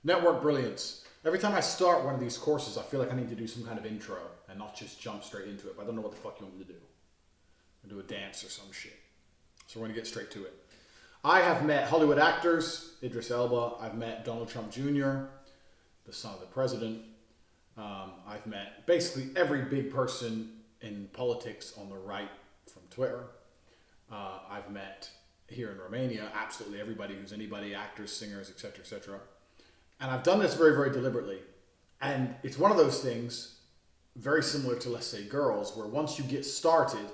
Network brilliance. Every time I start one of these courses, I feel like I need to do some kind of intro and not just jump straight into it. But I don't know what the fuck you want me to do. I'll do a dance or some shit. So we're going to get straight to it. I have met Hollywood actors, Idris Elba. I've met Donald Trump Jr., the son of the president. I've met basically every big person in politics on the right from Twitter. I've met here in Romania absolutely everybody who's anybody, actors, singers, etc., etc. And I've done this very, very deliberately. And it's one of those things very similar to, let's say, girls, where once you get started,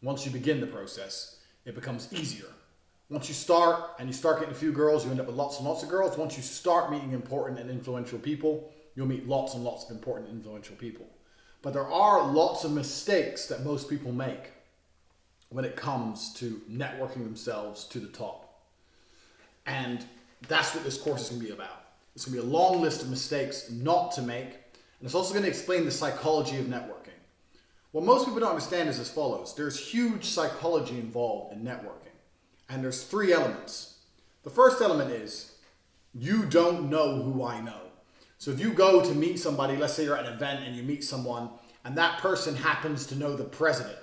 once you begin the process, it becomes easier. Once you start and you start getting a few girls, you end up with lots and lots of girls. Once you start meeting important and influential people, you'll meet lots and lots of important and influential people. But there are lots of mistakes that most people make when it comes to networking themselves to the top. And that's what this course is going to be about. It's going to be a long list of mistakes not to make. And it's also going to explain the psychology of networking. What most people don't understand is as follows. There's huge psychology involved in networking. And there's three elements. The first element is you don't know who I know. So if you go to meet somebody, let's say you're at an event and you meet someone and that person happens to know the president.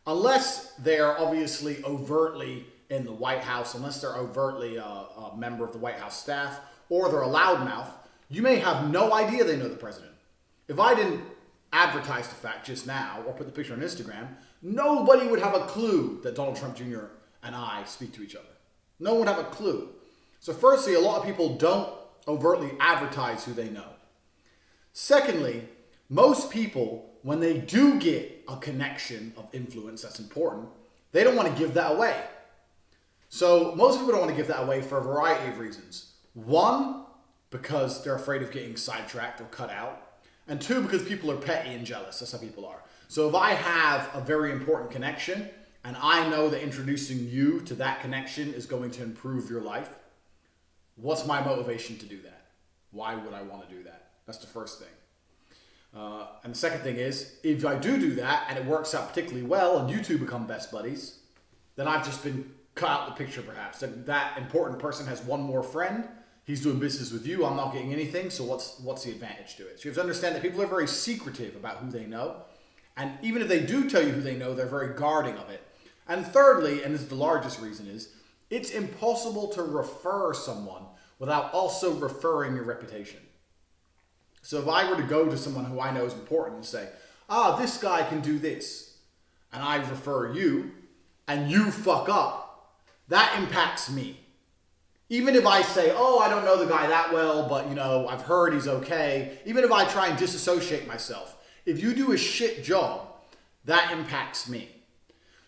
Unless they're obviously overtly in the White House, unless they're overtly a member of the White House staff, or they're a loudmouth, you may have no idea they know the president. If I didn't advertise the fact just now or put the picture on Instagram, nobody would have a clue that Donald Trump Jr. and I speak to each other. No one would have a clue. So firstly, a lot of people don't overtly advertise who they know. Secondly, most people, when they do get a connection of influence that's important, they don't want to give that away. So most people don't want to give that away for a variety of reasons. One, because they're afraid of getting sidetracked or cut out. And two, because people are petty and jealous. That's how people are. So if I have a very important connection and I know that introducing you to that connection is going to improve your life, what's my motivation to do that? Why would I want to do that? That's the first thing. And the second thing is, if I do that and it works out particularly well and you two become best buddies, then I've just been cut out the picture perhaps. That important person has one more friend. He's doing business with you. I'm not getting anything. So what's the advantage to it? So you have to understand that people are very secretive about who they know. And even if they do tell you who they know, they're very guarding of it. And thirdly, and this is the largest reason, is it's impossible to refer someone without also referring your reputation. So if I were to go to someone who I know is important and say, this guy can do this, and I refer you, and you fuck up, that impacts me. Even if I say, I don't know the guy that well, but I've heard he's okay. Even if I try and disassociate myself, if you do a shit job, that impacts me.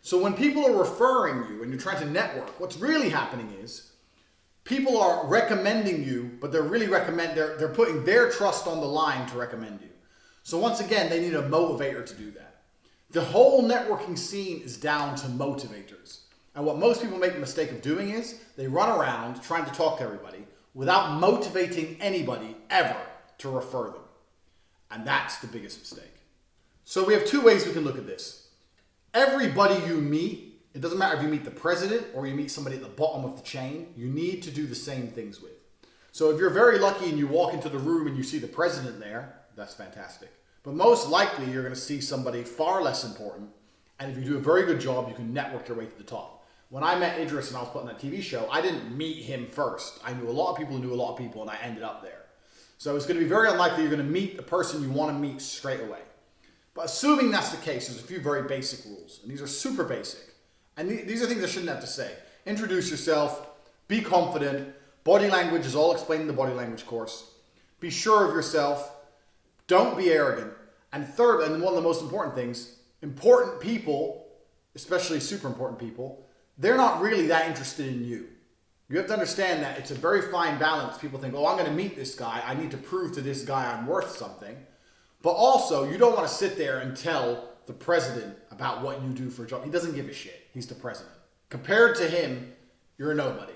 So when people are referring you and you're trying to network, what's really happening is people are recommending you, but they're putting their trust on the line to recommend you. So once again, they need a motivator to do that. The whole networking scene is down to motivators. And what most people make the mistake of doing is they run around trying to talk to everybody without motivating anybody ever to refer them. And that's the biggest mistake. So we have two ways we can look at this. Everybody you meet, it doesn't matter if you meet the president or you meet somebody at the bottom of the chain, you need to do the same things with. So if you're very lucky and you walk into the room and you see the president there, that's fantastic. But most likely you're going to see somebody far less important. And if you do a very good job, you can network your way to the top. When I met Idris and I was putting that TV show, I didn't meet him first. I knew a lot of people who knew a lot of people and I ended up there. So it's going to be very unlikely you're going to meet the person you want to meet straight away. But assuming that's the case, there's a few very basic rules. And these are super basic. And these are things I shouldn't have to say. Introduce yourself. Be confident. Body language is all explained in the body language course. Be sure of yourself. Don't be arrogant. And third, and one of the most important things, important people, especially super important people, they're not really that interested in you. You have to understand that it's a very fine balance. People think, I'm going to meet this guy. I need to prove to this guy I'm worth something. But also, you don't want to sit there and tell the president about what you do for a job. He doesn't give a shit. He's the president. Compared to him, you're a nobody.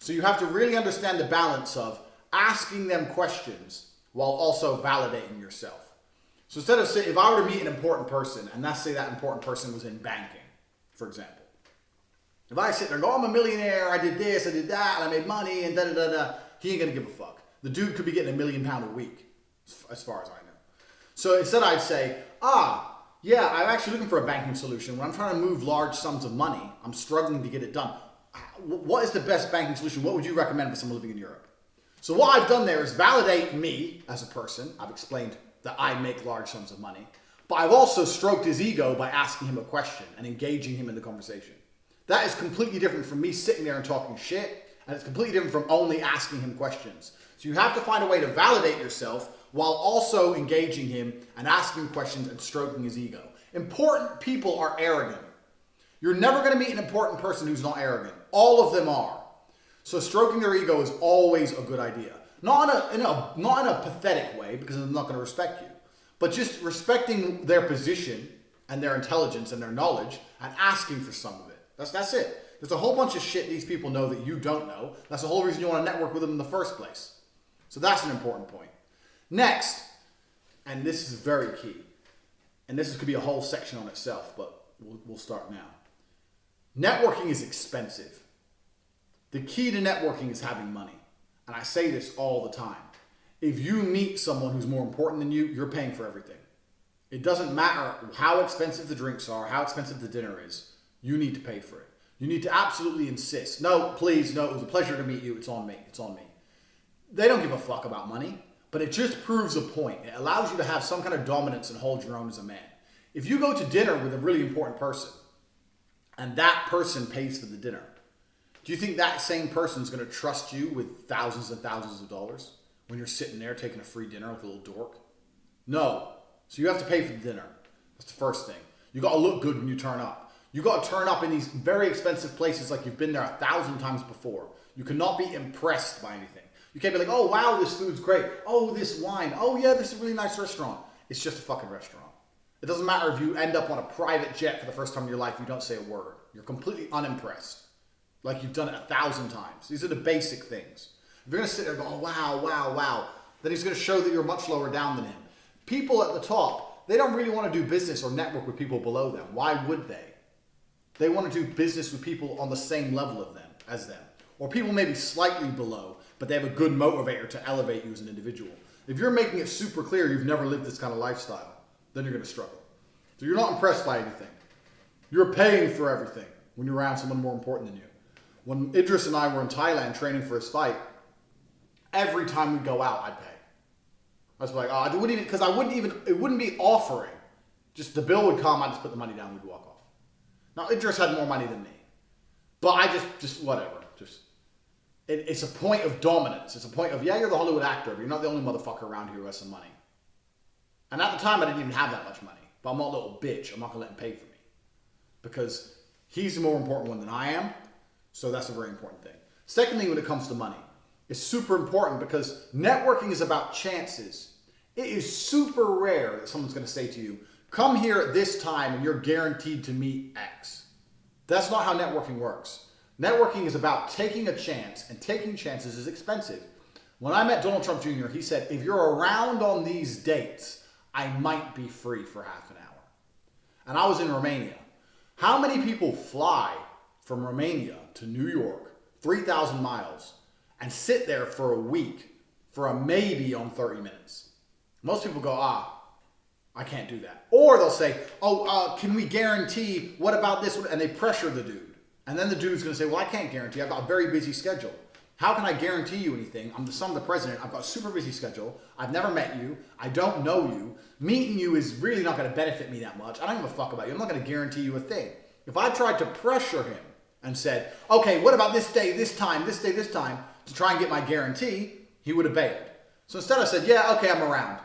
So you have to really understand the balance of asking them questions while also validating yourself. So instead of saying, if I were to meet an important person, and let's say that important person was in banking, for example. If I sit there and go, I'm a millionaire, I did this, I did that, and I made money, and da-da-da-da, he ain't going to give a fuck. The dude could be getting £1 million a week, as far as I know. So instead I'd say, yeah, I'm actually looking for a banking solution. When I'm trying to move large sums of money, I'm struggling to get it done. What is the best banking solution? What would you recommend for someone living in Europe? So what I've done there is validate me as a person. I've explained that I make large sums of money. But I've also stroked his ego by asking him a question and engaging him in the conversation. That is completely different from me sitting there and talking shit. And it's completely different from only asking him questions. So you have to find a way to validate yourself while also engaging him and asking questions and stroking his ego. Important people are arrogant. You're never going to meet an important person who's not arrogant. All of them are. So stroking their ego is always a good idea. Not in a pathetic way, because I'm not going to respect you, but just respecting their position and their intelligence and their knowledge and asking for some of it. That's it. There's a whole bunch of shit these people know that you don't know. That's the whole reason you want to network with them in the first place. So that's an important point. Next, and this is very key, and this could be a whole section on itself, but we'll start now. Networking is expensive. The key to networking is having money. And I say this all the time. If you meet someone who's more important than you, you're paying for everything. It doesn't matter how expensive the drinks are, how expensive the dinner is. You need to pay for it. You need to absolutely insist. No, please, no, it was a pleasure to meet you. It's on me. It's on me. They don't give a fuck about money, but it just proves a point. It allows you to have some kind of dominance and hold your own as a man. If you go to dinner with a really important person and that person pays for the dinner, do you think that same person is going to trust you with thousands and thousands of dollars when you're sitting there taking a free dinner with a little dork? No. So you have to pay for the dinner. That's the first thing. You got to look good when you turn up. You got to turn up in these very expensive places like you've been there 1,000 times before. You cannot be impressed by anything. You can't be like, oh, wow, this food's great. Oh, this wine. Oh, yeah, this is a really nice restaurant. It's just a fucking restaurant. It doesn't matter if you end up on a private jet for the first time in your life, you don't say a word. You're completely unimpressed. Like you've done it 1,000 times. These are the basic things. If you're going to sit there and go, oh, wow, wow, wow, then he's going to show that you're much lower down than him. People at the top, they don't really want to do business or network with people below them. Why would they? They want to do business with people on the same level of them as them. Or people maybe slightly below, but they have a good motivator to elevate you as an individual. If you're making it super clear you've never lived this kind of lifestyle, then you're going to struggle. So you're not impressed by anything. You're paying for everything when you're around someone more important than you. When Idris and I were in Thailand training for his fight, every time we'd go out, I'd pay. I was like, oh, I wouldn't even, because it wouldn't be offering. Just the bill would come, I'd just put the money down, we'd walk off. Now, Idris had more money than me. But I just whatever. It's a point of dominance. It's a point of, yeah, you're the Hollywood actor, but you're not the only motherfucker around here who has some money. And at the time, I didn't even have that much money. But I'm not a little bitch. I'm not going to let him pay for me. Because he's the more important one than I am. So that's a very important thing. Secondly, when it comes to money, it's super important because networking is about chances. It is super rare that someone's going to say to you, come here at this time and you're guaranteed to meet X. That's not how networking works. Networking is about taking a chance, and taking chances is expensive. When I met Donald Trump Jr., he said, if you're around on these dates, I might be free for half an hour. And I was in Romania. How many people fly from Romania to New York, 3,000 miles, and sit there for a week for a maybe on 30 minutes? Most people go, I can't do that. Or they'll say, can we guarantee, what about this? And they pressure the dude. And then the dude's going to say, well, I can't guarantee. I've got a very busy schedule. How can I guarantee you anything? I'm the son of the president. I've got a super busy schedule. I've never met you. I don't know you. Meeting you is really not going to benefit me that much. I don't give a fuck about you. I'm not going to guarantee you a thing. If I tried to pressure him and said, okay, what about this day, this time, this day, this time, to try and get my guarantee, he would have bailed. So instead I said, yeah, okay, I'm around.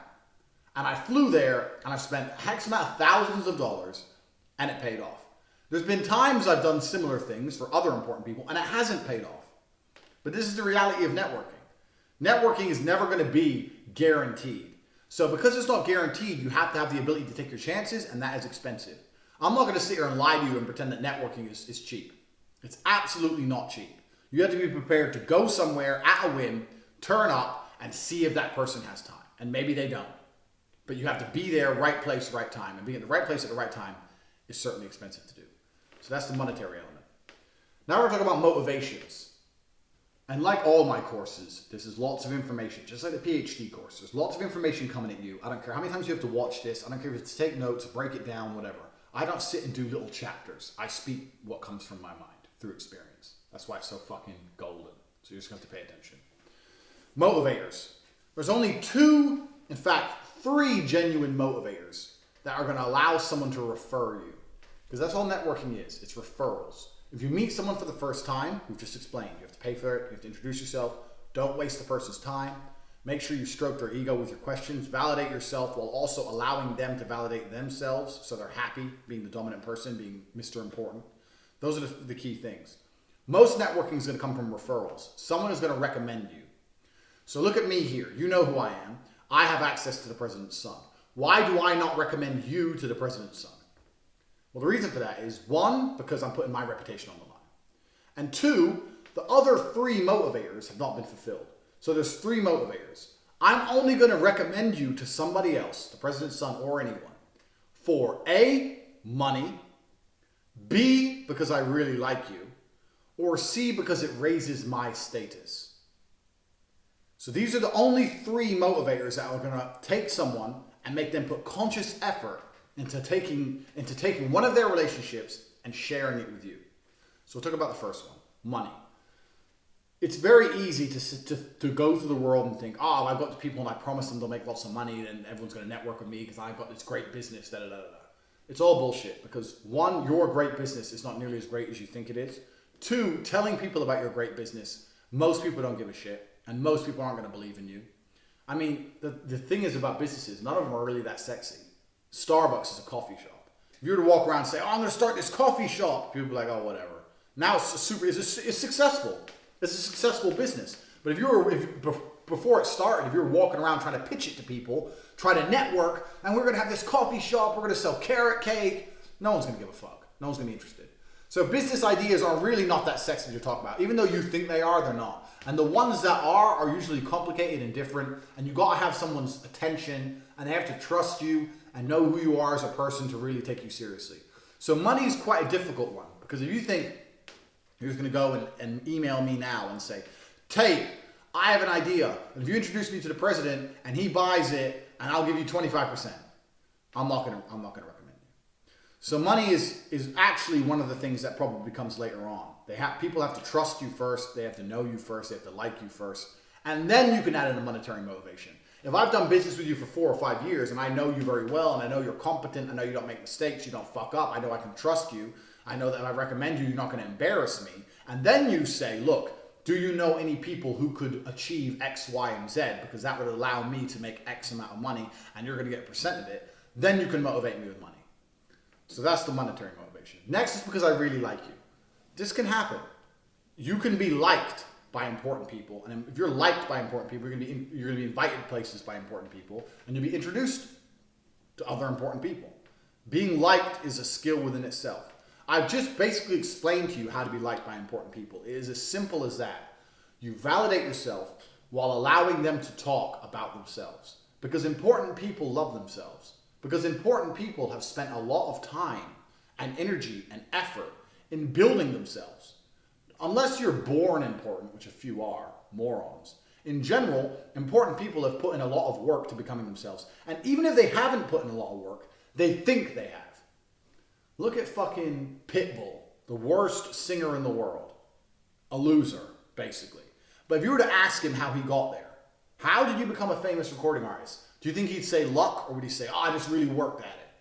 And I flew there and I spent X amount of thousands of dollars and it paid off. There's been times I've done similar things for other important people and it hasn't paid off. But this is the reality of networking. Networking is never going to be guaranteed. So because it's not guaranteed, you have to have the ability to take your chances, and that is expensive. I'm not going to sit here and lie to you and pretend that networking is cheap. It's absolutely not cheap. You have to be prepared to go somewhere at a whim, turn up, and see if that person has time. And maybe they don't. But you have to be there, right place, right time. And being at the right place at the right time is certainly expensive to do. So that's the monetary element. Now we're talking about motivations. And like all my courses, this is lots of information, just like the PhD course. There's lots of information coming at you. I don't care how many times you have to watch this. I don't care if it's to take notes, break it down, whatever. I don't sit and do little chapters. I speak what comes from my mind through experience. That's why it's so fucking golden. So you just have to pay attention. Motivators. There's only two, in fact, three genuine motivators that are going to allow someone to refer you. Because that's all networking is. It's referrals. If you meet someone for the first time, we've just explained, you have to pay for it, you have to introduce yourself, don't waste the person's time, make sure you stroke their ego with your questions, validate yourself while also allowing them to validate themselves so they're happy being the dominant person, being Mr. Important. Those are the key things. Most networking is going to come from referrals. Someone is going to recommend you. So look at me here. You know who I am. I have access to the president's son. Why do I not recommend you to the president's son? Well, the reason for that is, one, because I'm putting my reputation on the line. And two, the other three motivators have not been fulfilled. So there's three motivators. I'm only going to recommend you to somebody else, the president's son or anyone, for A, money, B, because I really like you, or C, because it raises my status. So these are the only three motivators that are going to take someone and make them put conscious effort into taking one of their relationships and sharing it with you. So we'll talk about the first one, money. It's very easy to go through the world and think, oh, I've got the people and I promise them they'll make lots of money and everyone's going to network with me because I've got this great business, da da da da. It's all bullshit because one, your great business is not nearly as great as you think it is. Two, telling people about your great business, most people don't give a shit and most people aren't going to believe in you. I mean, the thing is about businesses, none of them are really that sexy. Starbucks is a coffee shop. If you were to walk around and say, oh, I'm going to start this coffee shop, people would be like, oh, whatever. Now it's successful. It's a successful business. But before it started, if you were walking around trying to pitch it to people, try to network, and we're going to have this coffee shop, we're going to sell carrot cake, no one's going to give a fuck. No one's going to be interested. So business ideas are really not that sexy to talk about. Even though you think they are, they're not. And the ones that are usually complicated and different, and you got to have someone's attention, and they have to trust you and know who you are as a person to really take you seriously. So money is quite a difficult one, because if you think you're just going to go and email me now and say, Tate, I have an idea, and if you introduce me to the president and he buys it, and I'll give you 25%, I'm not going to recommend you. So money is actually one of the things that probably comes later on. People have to trust you first, they have to know you first, they have to like you first, and then you can add in a monetary motivation. If I've done business with you for 4 or 5 years and I know you very well and I know you're competent, I know you don't make mistakes, you don't fuck up, I know I can trust you, I know that if I recommend you, you're not going to embarrass me. And then you say, look, do you know any people who could achieve X, Y, and Z? Because that would allow me to make X amount of money and you're going to get a percent of it. Then you can motivate me with money. So that's the monetary motivation. Next is because I really like you. This can happen. You can be liked by important people. And if you're liked by important people, you're going to be invited places by important people and you'll be introduced to other important people. Being liked is a skill within itself. I've just basically explained to you how to be liked by important people. It is as simple as that. You validate yourself while allowing them to talk about themselves. Because important people love themselves. Because important people have spent a lot of time and energy and effort in building themselves. Unless you're born important, which a few are, morons. In general, important people have put in a lot of work to becoming themselves. And even if they haven't put in a lot of work, they think they have. Look at fucking Pitbull, the worst singer in the world. A loser, basically. But if you were to ask him how he got there, how did you become a famous recording artist? Do you think he'd say luck, or would he say, oh, I just really worked at it?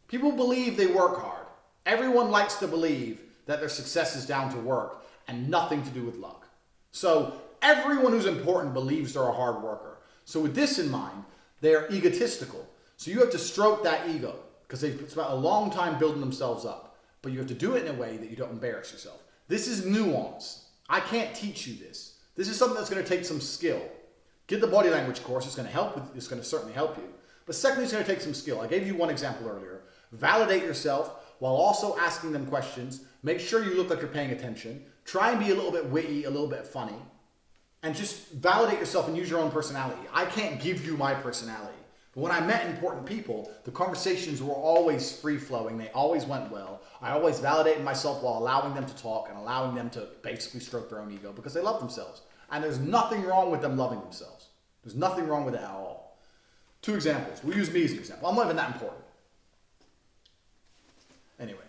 People believe they work hard. Everyone likes to believe that their success is down to work and nothing to do with luck. So everyone who's important believes they're a hard worker. So with this in mind, they're egotistical. So you have to stroke that ego because they've spent a long time building themselves up. But you have to do it in a way that you don't embarrass yourself. This is nuance. I can't teach you this. This is something that's going to take some skill. Get the body language course. It's going to help. It's going to certainly help you. But secondly, it's going to take some skill. I gave you one example earlier. Validate yourself while also asking them questions. Make sure you look like you're paying attention. Try and be a little bit witty, a little bit funny. And just validate yourself and use your own personality. I can't give you my personality. But when I met important people, the conversations were always free-flowing. They always went well. I always validated myself while allowing them to talk and allowing them to basically stroke their own ego because they love themselves. And there's nothing wrong with them loving themselves. There's nothing wrong with it at all. 2 examples. We'll use me as an example. I'm not even that important. Anyway,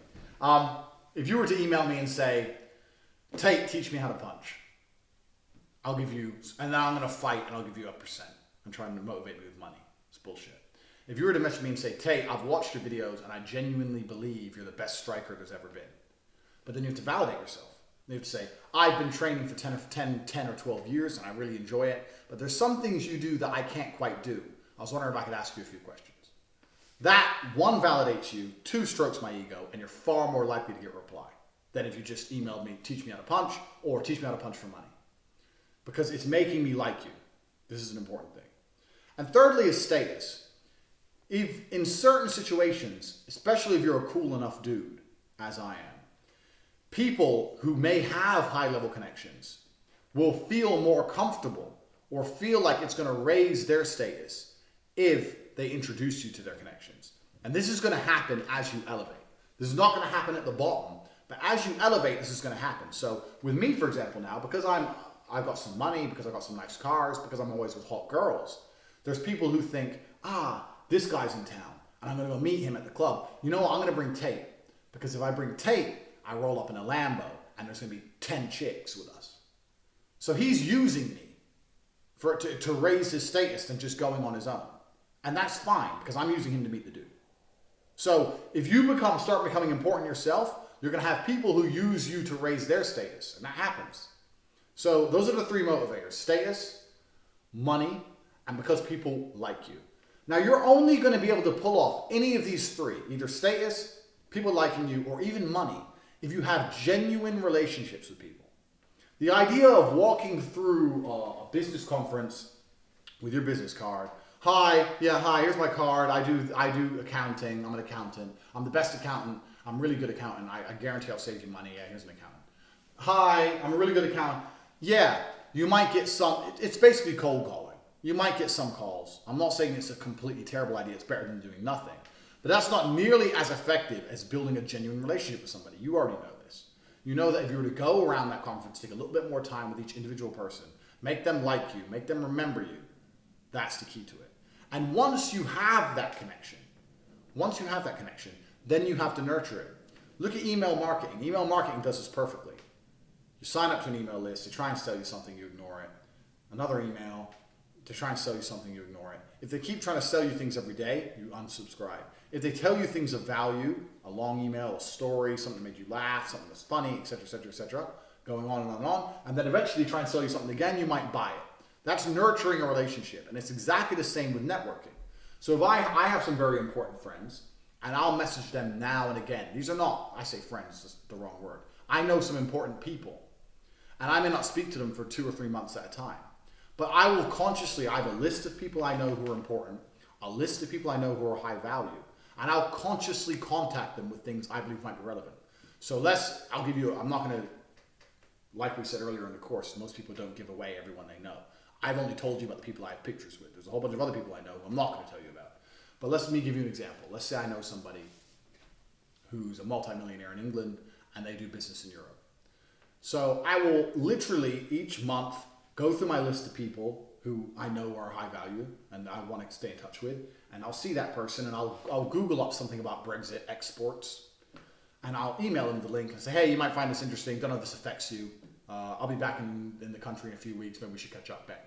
if you were to email me and say, Tate, teach me how to punch. I'll give you, and now I'm going to fight and I'll give you a percent. I'm trying to motivate me with money. It's bullshit. If you were to message me and say, Tate, I've watched your videos and I genuinely believe you're the best striker there's ever been. But then you have to validate yourself. You have to say, I've been training for 10 or 12 years and I really enjoy it, but there's some things you do that I can't quite do. I was wondering if I could ask you a few questions. That, 1, validates you, 2, strokes my ego, and you're far more likely to get a reply than if you just emailed me, teach me how to punch, or teach me how to punch for money. Because it's making me like you. This is an important thing. And thirdly is status. If in certain situations, especially if you're a cool enough dude, as I am, people who may have high-level connections will feel more comfortable or feel like it's going to raise their status if they introduce you to their connections. And this is going to happen as you elevate. This is not going to happen at the bottom, but as you elevate, this is going to happen. So with me, for example, now, because I've got some money, because I've got some nice cars, because I'm always with hot girls, there's people who think, this guy's in town, and I'm going to go meet him at the club. You know what? I'm going to bring Tate, because if I bring Tate, I roll up in a Lambo, and there's going to be 10 chicks with us. So he's using me to raise his status than just going on his own. And that's fine, because I'm using him to meet the dude. So if you start becoming important yourself, you're going to have people who use you to raise their status, and that happens. So those are the 3 motivators: status, money, and because people like you. Now you're only going to be able to pull off any of these 3, either status, people liking you, or even money, if you have genuine relationships with people. The idea of walking through a business conference with your business card, hi, here's my card, I do accounting, I'm an accountant, I'm the best accountant, I'm a really good accountant, I guarantee I'll save you money, yeah, here's an accountant. Hi, I'm a really good accountant. Yeah, you might get some, it's basically cold calling. You might get some calls. I'm not saying it's a completely terrible idea, it's better than doing nothing. But that's not nearly as effective as building a genuine relationship with somebody. You already know this. You know that if you were to go around that conference, take a little bit more time with each individual person, make them like you, make them remember you, that's the key to it. And once you have that connection, then you have to nurture it. Look at email marketing. Email marketing does this perfectly. You sign up to an email list, they try and sell you something, you ignore it. Another email, to try and sell you something, you ignore it. If they keep trying to sell you things every day, you unsubscribe. If they tell you things of value, a long email, a story, something that made you laugh, something that's funny, etc., etc., etc., going on and on and on, and then eventually try and sell you something again, you might buy it. That's nurturing a relationship, and it's exactly the same with networking. So if I have some very important friends, and I'll message them now and again. These are not, I say friends, that's the wrong word. I know some important people, and I may not speak to them for 2 or 3 months at a time. But I will consciously, I have a list of people I know who are important, a list of people I know who are high value, and I'll consciously contact them with things I believe might be relevant. So I'm not going to, like we said earlier in the course, most people don't give away everyone they know. I've only told you about the people I have pictures with. There's a whole bunch of other people I know who I'm not going to tell you about. But let me give you an example. Let's say I know somebody who's a multimillionaire in England and they do business in Europe. So I will literally each month go through my list of people who I know are high value and I want to stay in touch with, and I'll see that person and I'll Google up something about Brexit exports, and I'll email them the link and say, hey, you might find this interesting, don't know if this affects you. I'll be back in the country in a few weeks, maybe we should catch up, bang.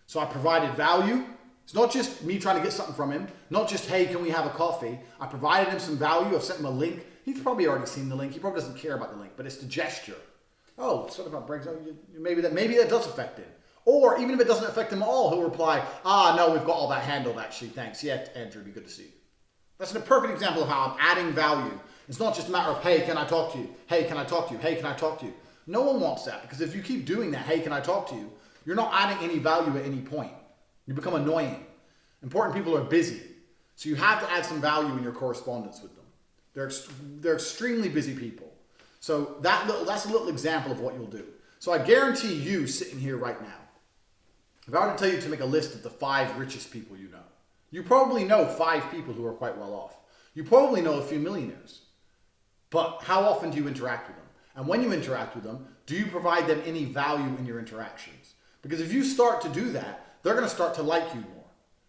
So I provided value. It's not just me trying to get something from him, not just, hey, can we have a coffee? I provided him some value, I've sent him a link. He's probably already seen the link, he probably doesn't care about the link, but it's the gesture. Oh, it's sort of about Brexit, maybe that does affect him. Or even if it doesn't affect him at all, he'll reply, no, we've got all that handled actually, thanks. Yeah, Andrew, it'd be good to see you. That's a perfect example of how I'm adding value. It's not just a matter of, hey, can I talk to you? Hey, can I talk to you? Hey, can I talk to you? No one wants that, because if you keep doing that, hey, can I talk to you? You're not adding any value at any point. You become annoying. Important people are busy. So you have to add some value in your correspondence with them. They're extremely busy people. So that's a little example of what you'll do. So I guarantee you sitting here right now, if I were to tell you to make a list of the 5 richest people you know, You probably know 5 people who are quite well off. You probably know a few millionaires. But how often do you interact with them? And when you interact with them, do you provide them any value in your interactions? Because if you start to do that, they're going to start to like you more.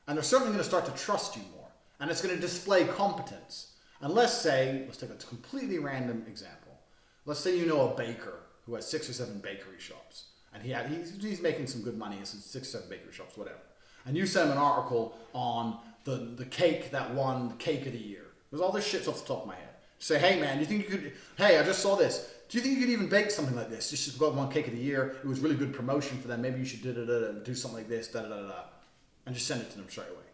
And they're certainly going to start to trust you more. And it's going to display competence. And let's take a completely random example. Let's say you know a baker who has 6 or 7 bakery shops. And he's making some good money. It's 6 or 7 bakery shops, whatever. And you send him an article on the cake that won Cake of the Year. There's all this shit's off the top of my head. Say, hey man, you think you could, hey, I just saw this. Do you think you could even bake something like this? Just got one Cake of the Year. It was really good promotion for them. Maybe you should do something like this, and just send it to them straight away.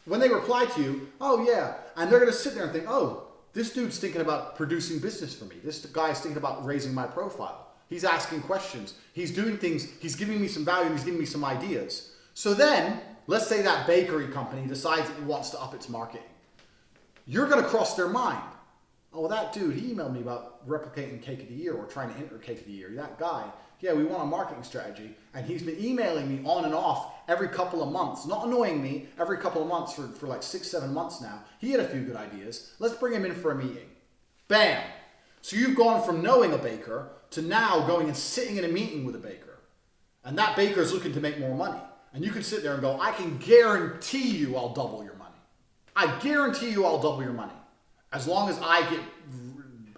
When they reply to you, oh yeah, and they're going to sit there and think, oh, this dude's thinking about producing business for me. This guy's thinking about raising my profile. He's asking questions. He's doing things. He's giving me some value. He's giving me some ideas. So then, let's say that bakery company decides that it wants to up its marketing. You're going to cross their mind. Oh, well, that dude, he emailed me about replicating Cake of the Year or trying to enter Cake of the Year. That guy, yeah, we want a marketing strategy. And he's been emailing me on and off every couple of months. Not annoying me, every couple of months for like 6, 7 months now. He had a few good ideas. Let's bring him in for a meeting. Bam! So you've gone from knowing a baker to now going and sitting in a meeting with a baker. And that baker is looking to make more money. And you can sit there and go, I can guarantee you I'll double your money. I guarantee you I'll double your money. As long as I get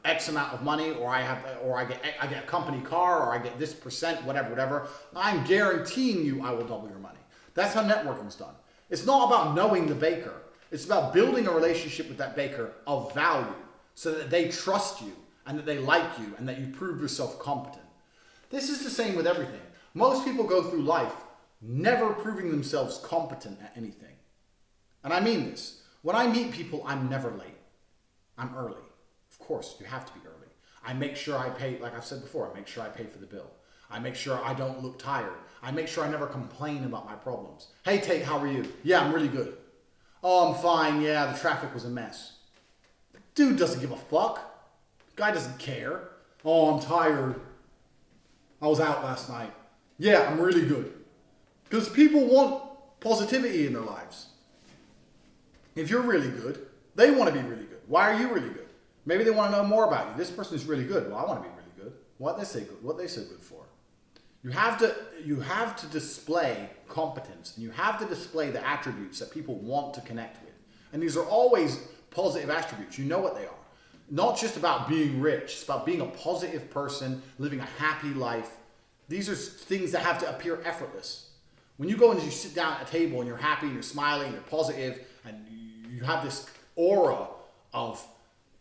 X amount of money, or I get a company car, or I get this percent, whatever, I'm guaranteeing you I will double your money. That's how networking's done. It's not about knowing the baker. It's about building a relationship with that baker of value so that they trust you and that they like you and that you prove yourself competent. This is the same with everything. Most people go through life never proving themselves competent at anything. And I mean this. When I meet people, I'm never late. I'm early. Of course, you have to be early. I make sure I pay, like I've said before, I make sure I pay for the bill. I make sure I don't look tired. I make sure I never complain about my problems. Hey, Tate, how are you? Yeah, I'm really good. Oh, I'm fine. Yeah, the traffic was a mess. The dude doesn't give a fuck. The guy doesn't care. Oh, I'm tired. I was out last night. Yeah, I'm really good. Because people want positivity in their lives. If you're really good, they want to be really good. Why are you really good? Maybe they want to know more about you. This person is really good. Well, I want to be really good. What they say good for. You have to display competence, and you have to display the attributes that people want to connect with. And these are always positive attributes. You know what they are. Not just about being rich. It's about being a positive person, living a happy life. These are things that have to appear effortless. When you go and you sit down at a table and you're happy and you're smiling and you're positive and you have this aura of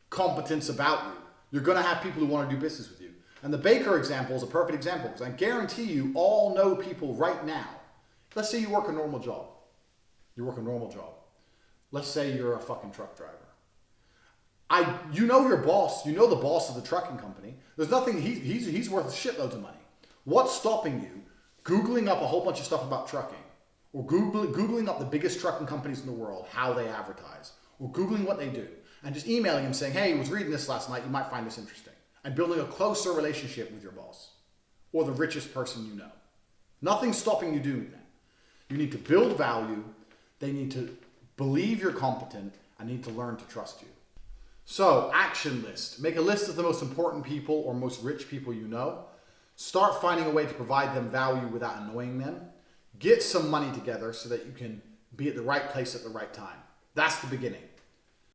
competence about you, you're going to have people who want to do business with you. And the baker example is a perfect example because I guarantee you all know people right now. Let's say you work a normal job. Let's say you're a fucking truck driver. You know your boss. You know the boss of the trucking company. There's nothing, he's worth shitloads of money. What's stopping you Googling up a whole bunch of stuff about trucking, or Googling up the biggest trucking companies in the world, how they advertise, or Googling what they do, and just emailing him saying, hey, I was reading this last night, you might find this interesting, and building a closer relationship with your boss, or the richest person you know. Nothing's stopping you doing that. You need to build value, they need to believe you're competent, and need to learn to trust you. So, action list. Make a list of the most important people or most rich people you know. Start finding a way to provide them value without annoying them. Get some money together so that you can be at the right place at the right time. That's the beginning.